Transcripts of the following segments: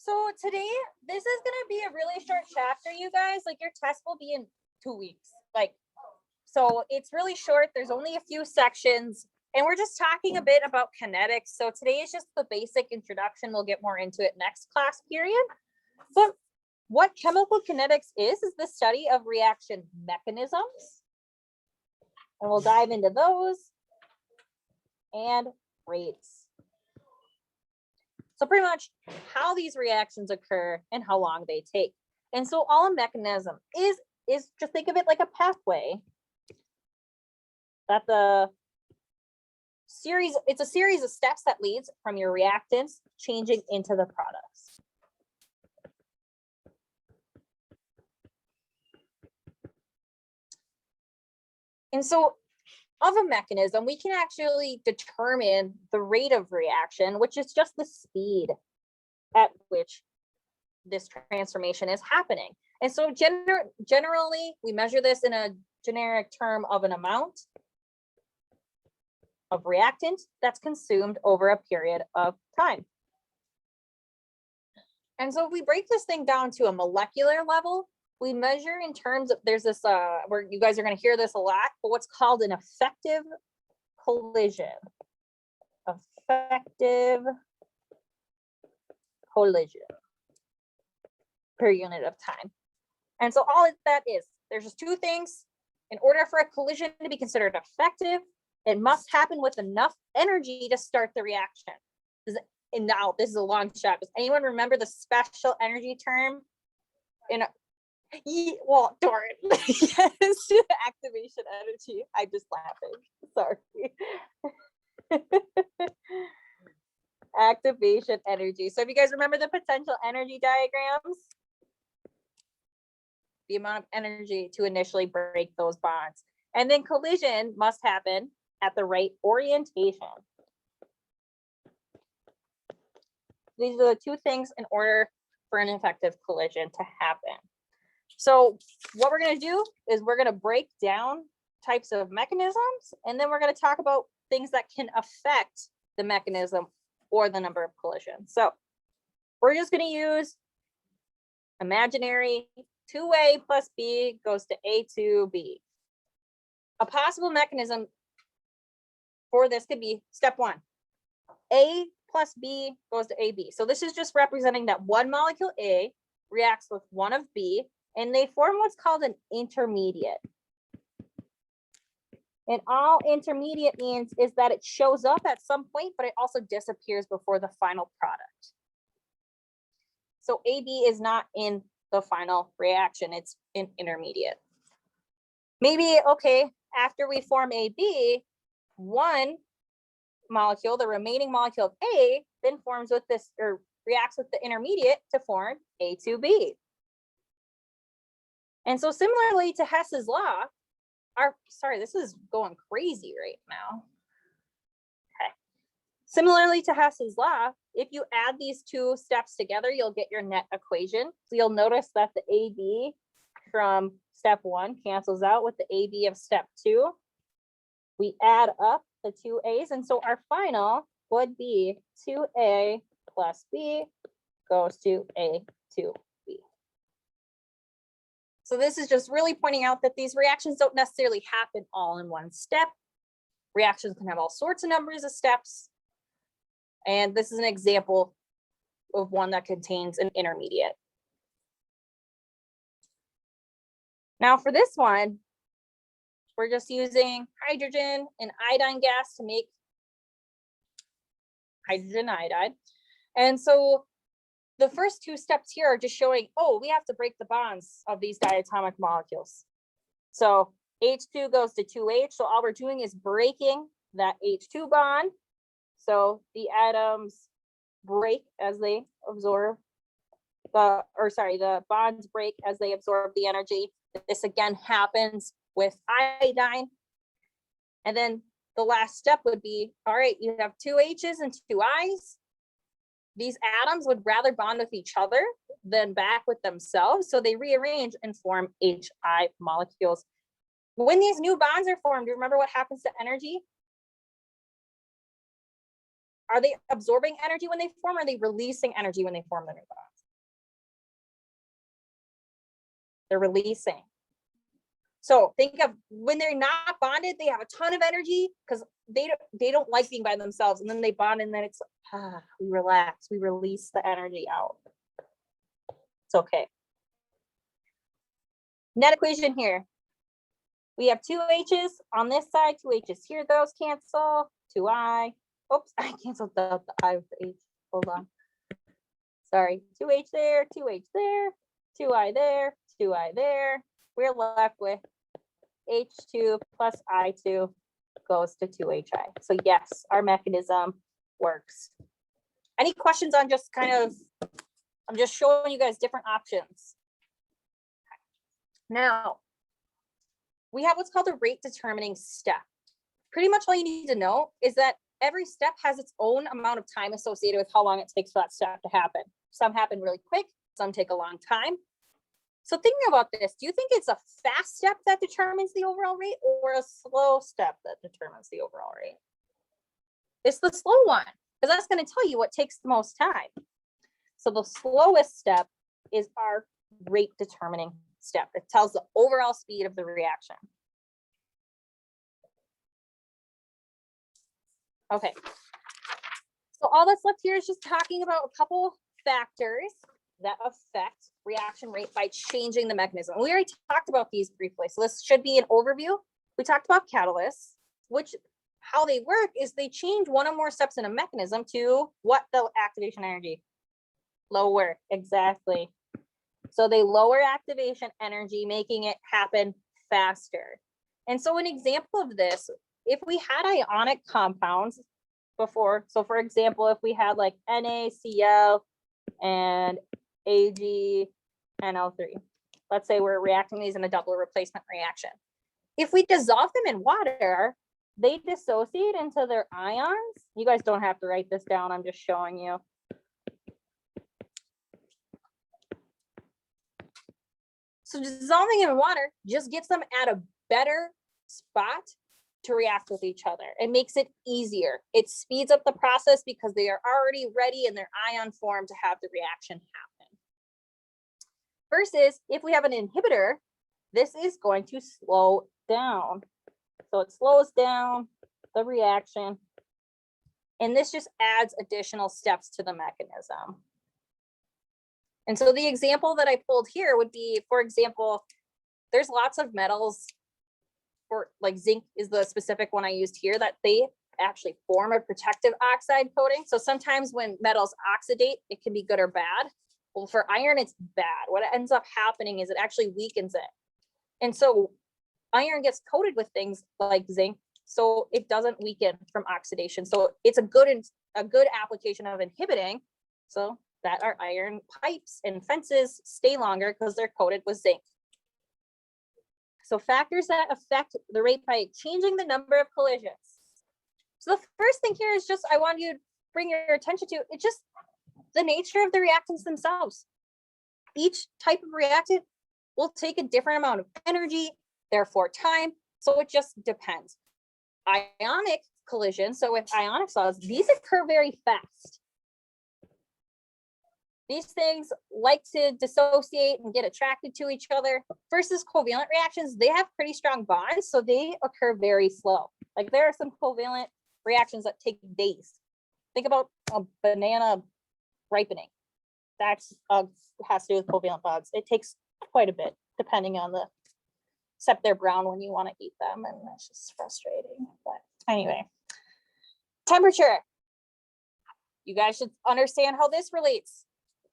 So today, this is going to be a really short chapter, you guys. Like your test will be in 2 weeks. So it's really short. There's only a few sections and we're just talking a bit about kinetics. So today is just the basic introduction. We'll get more into it next class period. But what chemical kinetics is the study of reaction mechanisms. And we'll dive into those and rates. So pretty much how these reactions occur and how long they take. And so all a mechanism is just think of it like a pathway that it's a series of steps that leads from your reactants changing into the products. And so of a mechanism, we can actually determine the rate of reaction, which is just the speed at which this transformation is happening. And so generally, we measure this in a generic term of an amount of reactant that's consumed over a period of time. And so if we break this thing down to a molecular level, we measure in terms of, there's this, where you guys are going to hear this a lot, but what's called an effective collision. Effective collision per unit of time. And so all that is, there's just two things. In order for a collision to be considered effective, it must happen with enough energy to start the reaction. And now this is a long shot. Does anyone remember the special energy term? Well, darn. Yes, activation energy. I'm just laughing. Sorry. Activation energy. So if you guys remember the potential energy diagrams, the amount of energy to initially break those bonds. And then collision must happen at the right orientation. These are the two things in order for an effective collision to happen. So what we're going to do is we're going to break down types of mechanisms, and then we're going to talk about things that can affect the mechanism or the number of collisions. So we're just going to use imaginary 2A plus B goes to A to B. A possible mechanism for this could be step 1. A plus B goes to AB. So this is just representing that one molecule A reacts with one of B, and they form what's called an intermediate. And all intermediate means is that it shows up at some point, but it also disappears before the final product. So AB is not in the final reaction, it's an intermediate. Maybe, okay, after we form AB, one molecule, the remaining molecule of A, then forms with this, or reacts with the intermediate to form A2B. And so similarly to Hess's law, sorry, this is going crazy right now. Okay. Similarly to Hess's law, if you add these two steps together, you'll get your net equation. So you'll notice that the AB from step 1 cancels out with the AB of step 2. We add up the two A's, and so our final would be 2A plus B goes to A2B. So this is just really pointing out that these reactions don't necessarily happen all in one step. Reactions can have all sorts of numbers of steps. And this is an example of one that contains an intermediate. Now for this one, we're just using hydrogen and iodine gas to make hydrogen iodide. And so the first two steps here are just showing, oh, we have to break the bonds of these diatomic molecules. So H2 goes to 2H. So all we're doing is breaking that H2 bond. So the atoms break as they absorb the bonds break as they absorb the energy. This again happens with iodine. And then the last step would be, all right, you have two H's and two I's. These atoms would rather bond with each other than back with themselves. So they rearrange and form HI molecules. When these new bonds are formed, do you remember what happens to energy? Are they absorbing energy when they form, or are they releasing energy when they form the new bonds? they're releasing. So think of when they're not bonded, they have a ton of energy because they don't like being by themselves. And then they bond and then it's, we relax, we release the energy out. It's okay. Net equation here. We have two H's on this side, two H's here, those cancel, 2I. Oops, I canceled the I with the H. Hold on. Sorry, 2H there, 2H there, 2I there, 2I there. We're left with H2 plus I2 goes to 2HI. So yes, our mechanism works. Any questions on just kind of, I'm just showing you guys different options. Now, we have what's called a rate determining step. Pretty much all you need to know is that every step has its own amount of time associated with how long it takes for that step to happen. Some happen really quick, some take a long time. So thinking about this, do you think it's a fast step that determines the overall rate or a slow step that determines the overall rate? It's the slow one, because that's going to tell you what takes the most time. So the slowest step is our rate determining step. It tells the overall speed of the reaction. Okay. So all that's left here is just talking about a couple factors that affect reaction rate by changing the mechanism. We already talked about these briefly, so this should be an overview. We talked about catalysts, which how they work is they change one or more steps in a mechanism to what the activation energy? Lower, exactly. So they lower activation energy, making it happen faster. And so an example of this, if we had ionic compounds before, so for example, if we had like NaCl and AgNO3, let's say we're reacting these in a double replacement reaction. If we dissolve them in water, they dissociate into their ions. You guys don't have to write this down, I'm just showing you. So dissolving in water just gets them at a better spot to react with each other. It makes it easier. It speeds up the process because they are already ready in their ion form to have the reaction happen. Versus if we have an inhibitor, this is going to slow down. So it slows down the reaction. And this just adds additional steps to the mechanism. And so the example that I pulled here would be, for example, there's lots of metals, for like zinc is the specific one I used here, that they actually form a protective oxide coating. So sometimes when metals oxidate, it can be good or bad. Well, for iron, it's bad. What ends up happening is it actually weakens it. And so iron gets coated with things like zinc, so it doesn't weaken from oxidation. So it's a good application of inhibiting, so that our iron pipes and fences stay longer because they're coated with zinc. So factors that affect the rate by changing the number of collisions. So the first thing here is just, I want you to bring your attention to, it's just the nature of the reactants themselves. Each type of reactant will take a different amount of energy, therefore time. So it just depends. Ionic collisions, so with ionic solids, these occur very fast. These things like to dissociate and get attracted to each other. Versus covalent reactions, they have pretty strong bonds, so they occur very slow. Like there are some covalent reactions that take days. Think about a banana ripening. That's has to do with covalent bonds. It takes quite a bit, depending on the, except they're brown when you want to eat them, and that's just frustrating. But anyway, temperature. You guys should understand how this relates.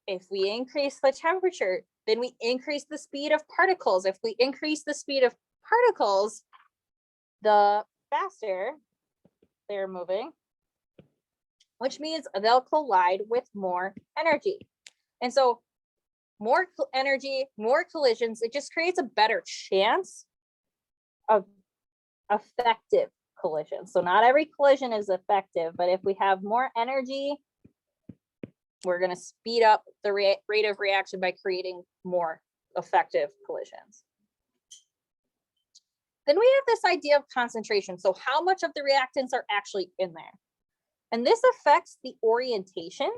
If we increase the temperature, then we increase the speed of particles. If we increase the speed of particles, the faster they're moving, which means they'll collide with more energy. And so more energy, more collisions, it just creates a better chance of effective collisions. So not every collision is effective, but if we have more energy, we're going to speed up the rate of reaction by creating more effective collisions. Then we have this idea of concentration. So how much of the reactants are actually in there? And this affects the orientation.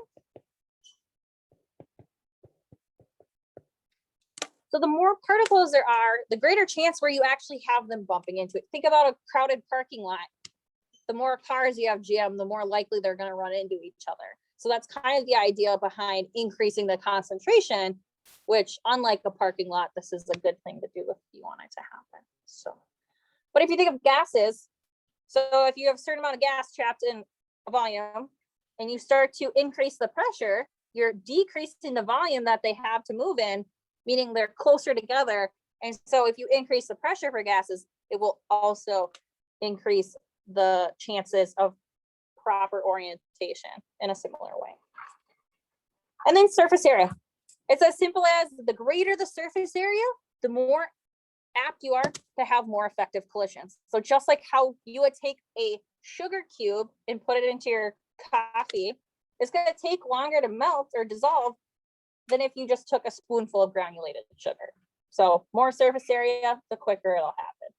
So the more particles there are, the greater chance where you actually have them bumping into it. Think about a crowded parking lot. The more cars you have jammed, the more likely they're going to run into each other. So that's kind of the idea behind increasing the concentration, which unlike a parking lot, this is a good thing to do if you want it to happen. So, but if you think of gases, so if you have a certain amount of gas trapped in a volume and you start to increase the pressure, you're decreasing the volume that they have to move in, meaning they're closer together. And so if you increase the pressure for gases, it will also increase the chances of proper orientation in a similar way. And then surface area. It's as simple as the greater the surface area, the more apt you are to have more effective collisions. So just like how you would take a sugar cube and put it into your coffee, it's going to take longer to melt or dissolve than if you just took a spoonful of granulated sugar. So more surface area, the quicker it'll happen.